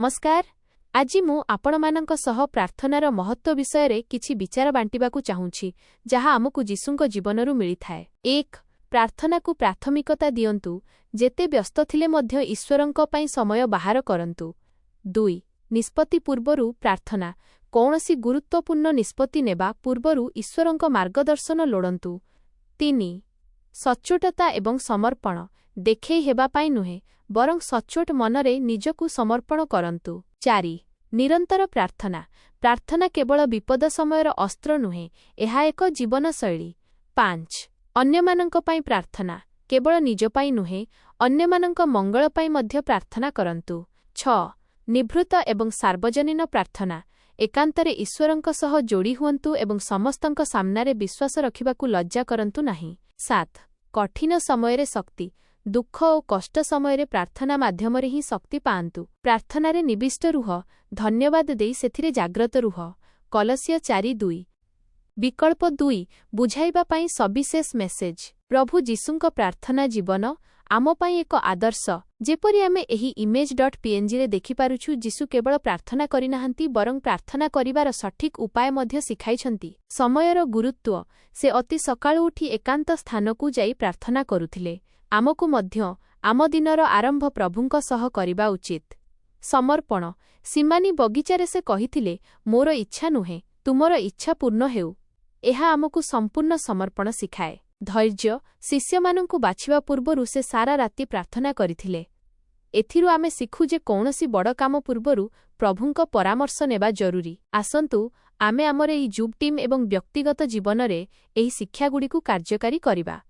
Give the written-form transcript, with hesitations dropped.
नमस्कार। आज मु आपणमानंक सह प्रार्थनार महत्व विषय किछि विचार बांटिबाकु चाहूछि जहा आमकु जीशुंक जीवनरु मिलिथाए। 1. प्रार्थना को प्राथमिकता दियंतु, जेते व्यस्त थिले मध्य ईश्वरंक पई समय बाहर करंतु। 2. निष्पत्ति पूर्वरु प्रार्थना, कौनसी गुरुत्वपूर्ण निष्पत्ति नेबा पूर्वरु ईश्वरंक मार्गदर्शन लोड़ंतु। 3. सच्चोटता एवं समर्पण, देखेई हेबा पाई नुहे बरं सच्चोट मनरे निजकु समर्पण करंतु। 4. निरंतर प्रार्थना, प्रार्थना केवल विपद समयर अस्त्र नुहे, एहा एक जीवनशैली। 5. अन्यमानंक पई प्रार्थना, केवल निज पई नुहे अन्यमानंक मंगल पई मध्य प्रार्थना करंतु। 6. निभृत एवं सार्वजनीन प्रार्थना, एकांतरे ईश्वरंक सह जोड़ी हुअंतु एवं समस्तंक सामनारे विश्वास रखिबाकु लज्जा करंतु नाही। 7. कठिन समयरे शक्ति, दुख और कष्ट समयरे प्रार्थना माध्यमरे ही शक्ति पाआंतु। प्रार्थनारे निविष्ट रुह, धन्यवाद देई सेथिरे जाग्रत रुह। कलसिय 4:2। विकल्प 2 बुझाइबा पाई सविशेष मेसेज। प्रभु जीशुंक प्रार्थना जीवन आम पाई एक आदर्श। जेपरि आमे एही image.png रे देखि पारुछु, जीशु केवल प्रार्थना करिनाहांती बरं प्रार्थना करिवार सठिक उपाय मध्य सिखाइछंती। समयर गुरुत्व, से अति सकाळु उठी एकांत स्थानकु जाई प्रार्थना करुथिले। आमकु मध्य आम दिनर आरंभ प्रभुंक सह करिबा उचित। समर्पण, सीमानी बगीचारे से कहिथिले, मोर इच्छा नुहे तुमर इच्छा पूर्ण हेउ। एहा आमकु संपूर्ण समर्पण सिखाए। धैर्य, शिष्यमानंकु बाछिबा पूर्वरु से सारा राति प्रार्थना करिथिले। एथिरु आमे सिखु जे कौनसी बड़ काम पूर्वरु प्रभुंक परामर्श नेबा जरूरी। आसंतु आमे आमर एही जुब टीम एवं व्यक्तिगत जीवनरे एही शिक्षागुड़िकु कार्यकारी करिबा।